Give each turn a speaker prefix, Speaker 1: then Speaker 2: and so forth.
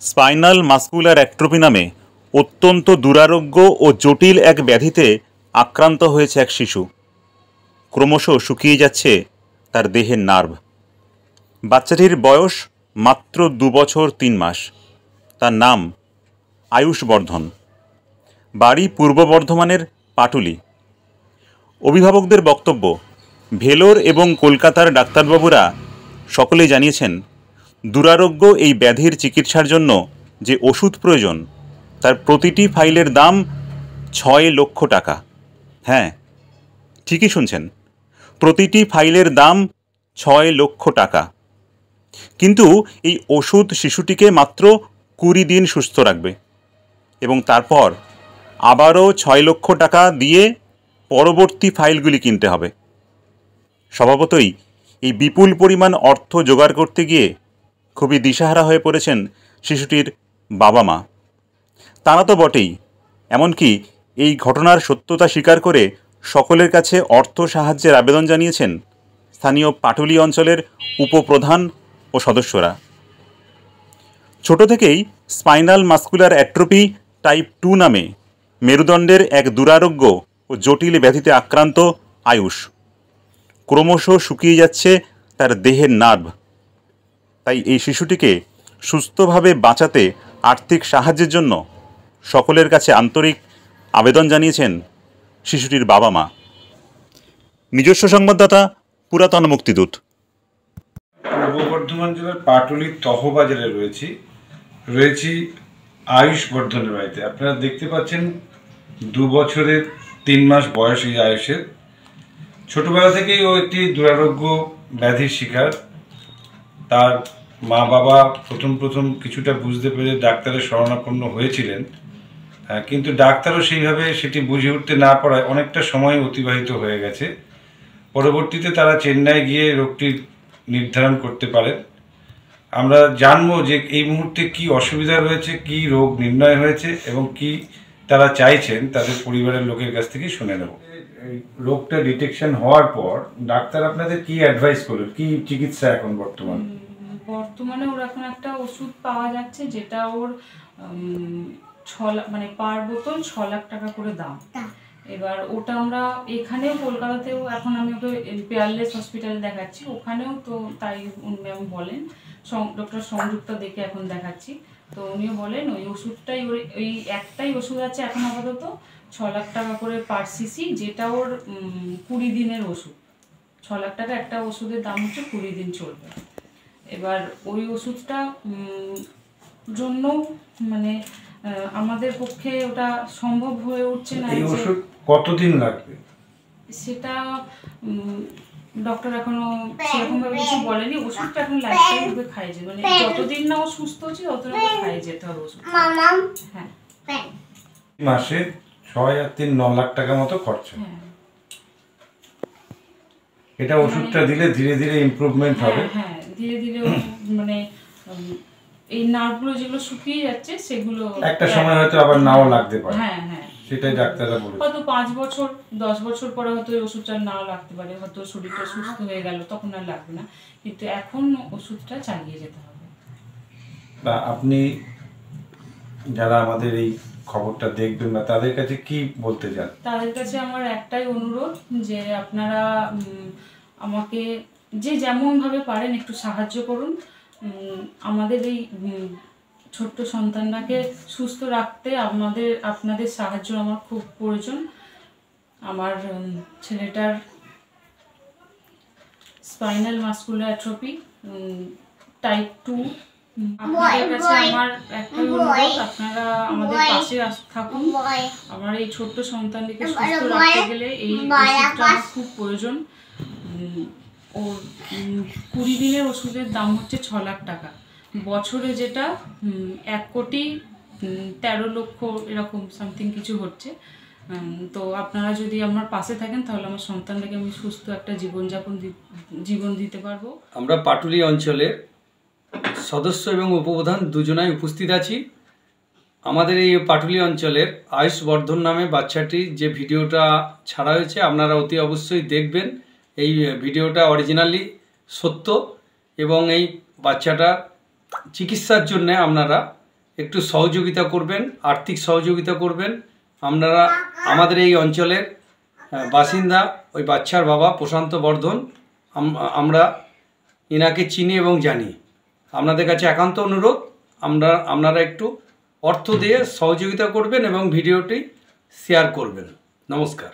Speaker 1: Spinal muscular atrophy নামে অত্যন্ত দুরারোগ্য ও জটিল এক ব্যাধিতে আক্রান্ত হয়েছে এক শিশু। ক্রমশ শুকিয়ে যাচ্ছে তার দেহের নার্ভ। বাচ্চাটির বয়স মাত্র 2 বছর 3 মাস। তার নাম আয়ুষ বর্ধন। বাড়ি পূর্ব বর্ধমানের পাটুলি। অভিভাবকদের বক্তব্য, ভেলোর এবং কলকাতার ডাক্তারবাবুরা সকলেই জানিয়েছেন দুরারোগ্য এই ব্যাধির চিকিৎসার জন্য যে ওষুধ প্রয়োজন তার প্রতিটি ফাইলের দাম 6 লক্ষ টাকা। হ্যাঁ, ঠিকই শুনছেন, প্রতিটি ফাইলের দাম 6 লক্ষ টাকা। কিন্তু এই ওষুধ শিশুটিকে মাত্র 20 দিন সুস্থ রাখবে এবং তারপর আবারও 6 লক্ষ টাকা দিয়ে পরবর্তী ফাইলগুলি কিনতে হবে। স্বভাবতই এই বিপুল পরিমাণ অর্থ জোগাড় করতে গিয়ে খুবই দিশাহারা হয়ে পড়েছেন শিশুটির বাবা মা। তারা তো বটেই, এমনকি এই ঘটনার সত্যতা স্বীকার করে সকলের কাছে অর্থ সাহায্যের আবেদন জানিয়েছেন স্থানীয় পাটুলি অঞ্চলের উপপ্রধান ও সদস্যরা। ছোট থেকেই স্পাইনাল মাস্কুলার অ্যাট্রোফি টাইপ 2 নামে মেরুদণ্ডের এক দুরারোগ্য ও জটিল ব্যাধিতে আক্রান্ত আয়ুষ। ক্রমশ শুকিয়ে যাচ্ছে তার দেহের নার্ভ। তাই এই শিশুটিকে সুস্থভাবে বাঁচাতে আর্থিক সাহায্যের জন্য সকলের কাছে আন্তরিক আবেদন জানিয়েছেন শিশুটির বাবা মা। নিজস্ব সংবাদদাতা, পুরাতন মুক্তিদূত।
Speaker 2: পূর্ব বর্ধমান জেলার পাটুলি তহবাজারে রয়েছি আয়ুষ বর্ধনের বাড়িতে। আপনারা দেখতে পাচ্ছেন 2 বছরের 3 মাস বয়স এই আয়ুষের। ছোটবেলা থেকেই ও একটি দুরারোগ্য ব্যাধির শিকার। তার মা বাবা প্রথম কিছুটা বুঝতে পেরে ডাক্তারের শরণাপন্ন হয়েছিলেন, কিন্তু ডাক্তারও সেইভাবে সেটি বুঝে উঠতে না পারায় অনেকটা সময় অতিবাহিত হয়ে গেছে। পরবর্তীতে তারা চেন্নাই গিয়ে রোগটি নির্ধারণ করতে পারেন। আমরা জানবো যে এই মুহূর্তে কি অসুবিধা রয়েছে, কি রোগ নির্ণয় হয়েছে এবং কি তারা চাইছেন, তাদের পরিবারের লোকের কাছ থেকে শুনে নেব। রোগটা ডিটেকশন হওয়ার পর ডাক্তার আপনাদের কি অ্যাডভাইস করলেন, কি চিকিৎসা এখন
Speaker 3: বর্তমানে ওর এখন একটা ওষুধ পাওয়া যাচ্ছে যেটা ওর পার বোতল 6 লাখ টাকা করে দাম। এবার ওটা আমরা এখানেও কলকাতাতেও এখন আমি ওকে পেয়ারলেস হসপিটালে দেখাচ্ছি, ওখানেও তো তাই ম্যাম বলেন, ডক্টর সংযুক্তা দেখে এখন দেখাচ্ছি। তো উনিও বলেন ওই ওষুধটাই ওই একটাই ওষুধ আছে এখন আপাতত 6 লাখ টাকা করে পার সিসি, যেটা ওর 20 দিনের ওষুধ। 6 লাখ টাকা একটা ওষুধের দাম হচ্ছে, 20 দিন চলবে। এবার ওই ওষুধটা জন্য আমাদের পক্ষে ওটা সম্ভব হয়ে উঠছে না।
Speaker 2: এই ওষুধ কতদিন লাগবে
Speaker 3: সেটা ডক্টর এখনো সেরকম ভাবে কিছু বলেনি। ওষুধটা এখন লাইফ টাইম ওকে খাইয়ে যেতে, যতদিন না ও সুস্থ হচ্ছে ততদিন ওকে খাইয়ে যেতে হবে ওষুধ। হ্যাঁ,
Speaker 2: মাসে 6 আর 3 9 লাখ টাকা মতো খরচা। এটা ওষুধটা দিলে ধীরে ধীরে ইমপ্রুভমেন্ট হবে।
Speaker 3: হ্যাঁ, ধীরে ধীরে এই নার্ভগুলো যেগুলো শুকিয়ে যাচ্ছে সেগুলো
Speaker 2: একটা সময় হয়তো আবার নাও লাগতে পারে।
Speaker 3: হ্যাঁ,
Speaker 2: সেটাই ডাক্তাররা বলেছে।
Speaker 3: হয়তো 5 বছর 10 বছর পরে হয়তো এই ওষুধটা নাও লাগতে পারে, হয়তো শরীরটা সুস্থ হয়ে গেল তখন আর লাগবে না, কিন্তু এখন ওষুধটা চালিয়ে যেতে হবে।
Speaker 2: আপনি যারা আমাদের এই খবরটা দেখবেন না তাদের কাছে কি বলতে চান?
Speaker 3: তাদের কাছে আমার একটাই অনুরোধ যে আপনারা আমাকে যে যেমন ভাবে পারেন একটু সাহায্য করুন। আমাদের এই ছোট্ট সন্তানটাকে সুস্থ রাখতে আপনাদের সাহায্য আমার খুব প্রয়োজন। আমার ছেলেটার স্পাইনাল মাস্কুলার অ্যাট্রোফি টাইপ 2। আপনাদের কাছে আমার একটাই অনুরোধ, আপনারা আমাদের পাশে থাকুন। আমার এই ছোট্ট সন্তানটিকে সুস্থ রাখতে গেলে এই ওষুধটা আমার খুব প্রয়োজন। ওর 20 দিনের ওষুধের দাম হচ্ছে 6 লাখ টাকা, বছরে যেটা 1,13 লক্ষ এরকম সামথিং কিছু হচ্ছে। তো আপনারা যদি আমার পাশে থাকেন তাহলে আমার সন্তানটাকে আমি সুস্থ একটা জীবন দিতে পারবো।
Speaker 4: আমরা পাটুলি অঞ্চলের সদস্য এবং উপপ্রধান দুজনাই উপস্থিত আছি। আমাদের এই পাটুলি অঞ্চলের আয়ুষ বর্ধন নামে বাচ্চাটি যে ভিডিওটা ছাড়া হয়েছে আপনারা অতি অবশ্যই দেখবেন। এই ভিডিওটা অরিজিনালি সত্য এবং এই বাচ্চাটার চিকিৎসার জন্য আপনারা একটু সহযোগিতা করবেন, আর্থিক সহযোগিতা করবেন। আপনারা আমাদের এই অঞ্চলের বাসিন্দা, ওই বাচ্চার বাবা প্রশান্ত বর্ধন, আমরা এনাকে চিনি এবং জানি। আপনাদের কাছে একান্ত অনুরোধ, আপনারা একটু অর্থ দিয়ে সহযোগিতা করবেন এবং ভিডিওটি শেয়ার করবেন। নমস্কার।